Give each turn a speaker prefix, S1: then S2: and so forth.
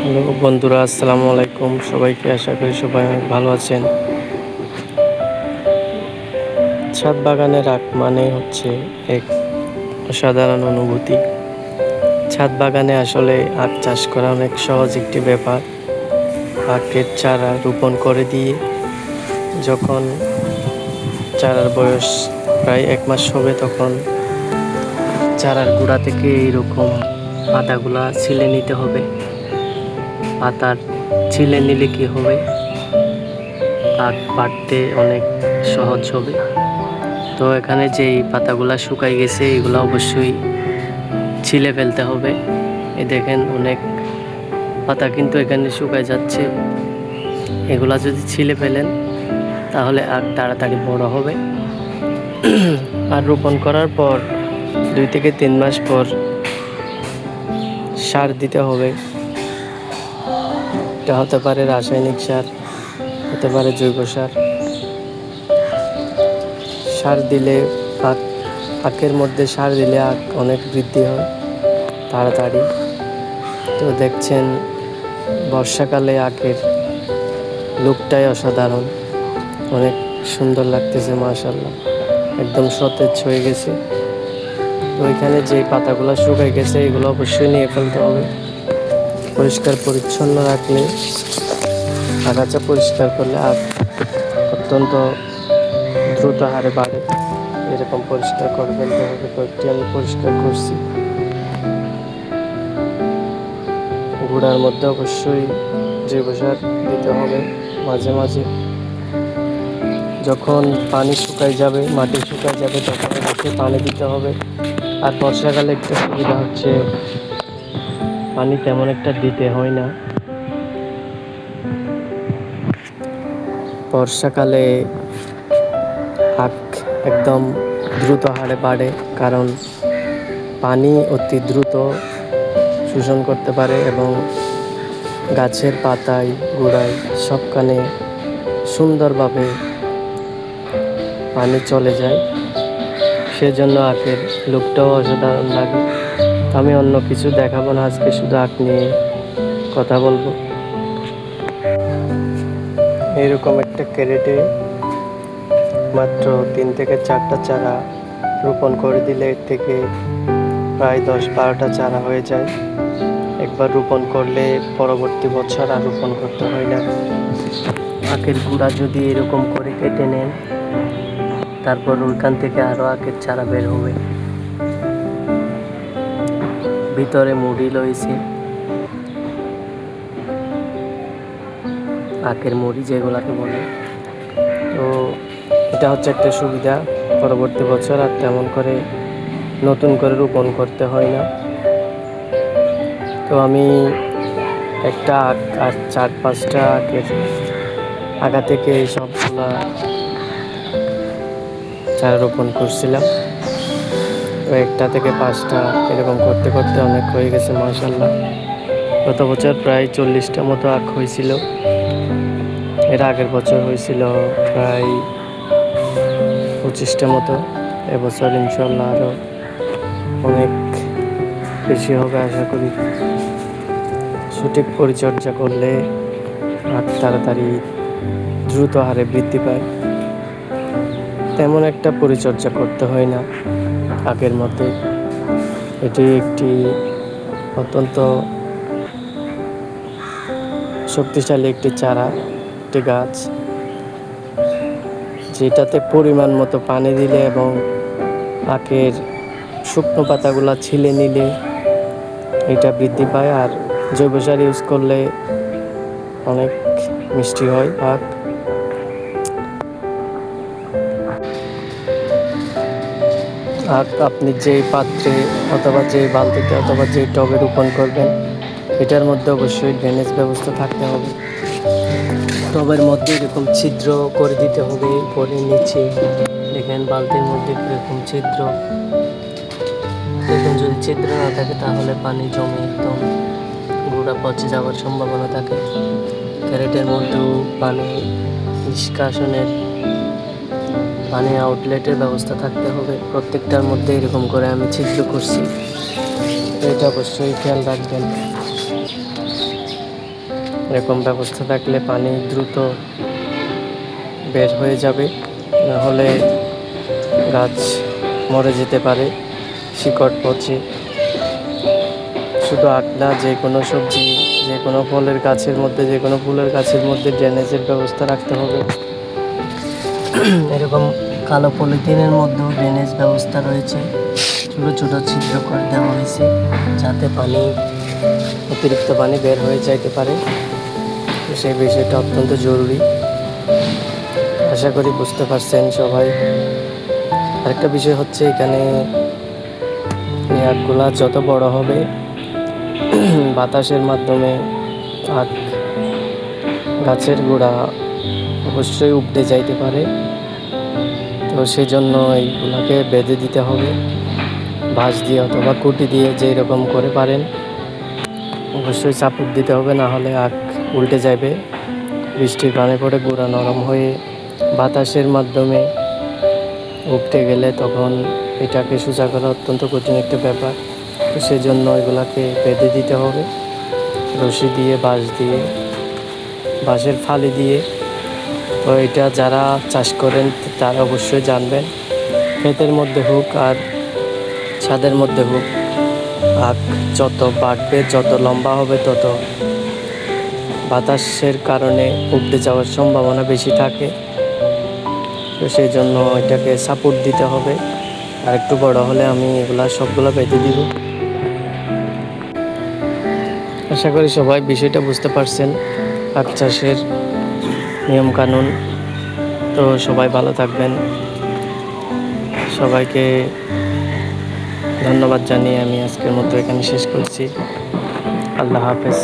S1: Hello বন্ধুরা, আসসালামু আলাইকুম। সবাইকে আশা করি সবাই অনেক ভালো আছেন। ছাদ বাগানে রাখ মানে হচ্ছে এক অসাধারণ অনুভূতি। ছাদ বাগানে আসলে আখ চাষ করা অনেক সহজ একটি ব্যাপার। আখের চারা রোপণ করে দিয়ে যখন চারার বয়স প্রায় 1 মাস হবে, তখন চারার গোড়া থেকে এইরকম পাতাগুলা ছিলে নিতে হবে। পাতার ছিলে নিলে কি হবে, আখ পাড়তে অনেক সহজ হবে। তো এখানে যেই পাতাগুলা শুকাই গেছে, এগুলো অবশ্যই ছিলে ফেলতে হবে। এই দেখেন, অনেক পাতা কিন্তু এখানে শুকায় যাচ্ছে। এগুলা যদি ছিলে ফেলেন তাহলে আখ তাড়াতাড়ি বড় হবে। আর রোপণ করার পর 2 থেকে 3 মাস পর সার দিতে হবে। এটা হতে পারে রাসায়নিক সার, হতে পারে জৈব সার। সার দিলে আখের মধ্যে সার দিলে আখ অনেক বৃদ্ধি হয় তাড়াতাড়ি। তো দেখছেন, বর্ষাকালে আখের লুকটাই অসাধারণ, অনেক সুন্দর লাগতেছে, মাশাআল্লাহ, একদম সতেজ হয়ে গেছে। তো ওইখানে যে পাতাগুলো শুকাই গেছে, এগুলো অবশ্যই নিয়ে ফেলতে হবে। পরিষ্কার পরিচ্ছন্ন রাখলে, আগাছা পরিষ্কার করলে আখ অত্যন্ত দ্রুত হারে বাড়ে। এরকম পরিষ্কার করে ফেলতে হবে। কয়েকটি আমি পরিষ্কার করছি। গোড়ার মধ্যে অবশ্যই জৈব সার দিতে হবে মাঝে মাঝে। যখন পানি শুকায় যাবে, মাটি শুকায় যাবে, তখন অবশ্যই পানি দিতে হবে। আর বর্ষাকালে একটা সুবিধা হচ্ছে, পানি তেমন একটা দিতে হয় না। বর্ষাকালে আখ একদম দ্রুত হারে বাড়ে, কারণ পানি অতি দ্রুত শোষণ করতে পারে এবং গাছের পাতায়, গোড়ায়, সবখানে সুন্দরভাবে পানি চলে যায়। সেজন্য আখের লুকটাও অসাধারণ লাগে। আমি অন্য কিছু দেখাবো না, আজকে শুধু আখ নিয়ে কথা বলবো। এরকম একটা ক্যারেটে মাত্র 3 থেকে 4টা চারা রোপণ করে দিলে এর থেকে প্রায় 10-12টা চারা হয়ে যায়। একবার রোপণ করলে পরবর্তী বছর আর রোপণ করতে হয় না। আখের গুঁড়া যদি এরকম করে কেটে নেন, তারপর ওইখান থেকে আরো আখের চারা বের হবে। ভিতরে মুড়ি রয়েছে, আখের মুড়ি যেগুলাকে বলে। তো এটা হচ্ছে একটা সুবিধা, পরবর্তী বছর আর তেমন করে নতুন করে রোপণ করতে হয় না। তো আমি একটা আখ আর 4-5টা আখের আগা থেকে এই সবগুলা চারা রোপণ করছিলাম। তো 1টা থেকে 5টা এরকম করতে করতে অনেক হয়ে গেছে, মাশাআল্লাহ। গত বছর প্রায় 40টা মতো আখ হয়েছিল। এর আগের বছর হয়েছিল প্রায় 25টা মতো। এবছর ইনশাল্লাহ আরও অনেক বেশি হবে আশা করি। সঠিক পরিচর্যা করলে আখ তাড়াতাড়ি দ্রুত হারে বৃদ্ধি পায়। তেমন একটা পরিচর্যা করতে হয় না আখের মধ্যে। এটি একটি অত্যন্ত শক্তিশালী একটি চারা, একটি গাছ, যেটাতে পরিমাণ মতো পানি দিলে এবং আখের শুকনো পাতাগুলা ছিলে নিলে এটা বৃদ্ধি পায়। আর জৈব সার ইউজ করলে অনেক মিষ্টি হয় আখ। আখ আপনি যেই পাত্রে অথবা যেই বালতিতে অথবা যেই টবে রোপণ করবেন, এটার মধ্যে অবশ্যই ড্রেনেজ ব্যবস্থা থাকতে হবে। টবের মধ্যে এরকম ছিদ্র করে দিতে হবে, করে নিচে দেখেন বালতির মধ্যে এরকম ছিদ্র। দেখুন, যদি ছিদ্র না থাকে তাহলে পানি জমে একদম গোড়া পচে যাওয়ার সম্ভাবনা থাকে। ক্যারেটের মধ্যেও পানি নিষ্কাশনের, পানি আউটলেটের ব্যবস্থা থাকতে হবে। প্রত্যেকটার মধ্যে এরকম করে আমি ছিদ্র করছি, এটা অবশ্যই খেয়াল রাখবেন। এরকম ব্যবস্থা থাকলে পানি দ্রুত বের হয়ে যাবে, নাহলে গাছ মরে যেতে পারে, শিকড় পচে। শুধু আখ না, যে কোনো সবজি, যে কোনো ফলের গাছের মধ্যে, যে কোনো ফুলের গাছের মধ্যে ড্রেনেজের ব্যবস্থা রাখতে হবে। এরকম কালো পলিথিনের মধ্যেও ড্রেনেজ ব্যবস্থা রয়েছে, ছোটো ছোটো ছিদ্র করে দেওয়া হয়েছে যাতে অতিরিক্ত পানি বের হয়ে যাইতে পারে। তো সেই বিষয়টা অত্যন্ত জরুরি। আশা করি বুঝতে পারছেন সবাই। আরেকটা বিষয় হচ্ছে, এখানে আখগুলা যত বড় হবে বাতাসের মাধ্যমে আখ গাছের গোড়া অবশ্যই উপড়ে যাইতে পারে। তো সেই জন্য এইগুলাকে বেঁধে দিতে হবে বাঁশ দিয়ে অথবা কুটি দিয়ে, যেই রকম করে পারেন অবশ্যই সাপোর্ট দিতে হবে, না হলে আখ উল্টে যাবে। বৃষ্টির পানি পড়ে গোড়া নরম হয়ে বাতাসের মাধ্যমে উপড়ে গেলে তখন এটাকে সোজা করা অত্যন্ত কঠিন একটা ব্যাপার। তো সেই জন্য এগুলাকে বেঁধে দিতে হবে রশি দিয়ে, বাঁশ দিয়ে, বাঁশের ফালি দিয়ে। তো এটা যারা চাষ করেন তারা অবশ্যই জানবেন, ক্ষেতের মধ্যে হোক আর ছাদের মধ্যে হোক, আখ যত বাড়বে, যত লম্বা হবে, তত বাতাসের কারণে উপড়ে যাওয়ার সম্ভাবনা বেশি থাকে। তো সেই জন্য এটাকে সাপোর্ট দিতে হবে। আর একটু বড় হলে আমি এগুলা সবগুলো বেঁধে দিব। আশা করি সবাই বিষয়টা বুঝতে পারছেন, আখ চাষের নিয়মকানুন। তো সবাই ভালো থাকবেন। সবাইকে ধন্যবাদ জানিয়ে আমি আজকের মতো এখানে শেষ করছি। আল্লাহ হাফেজ।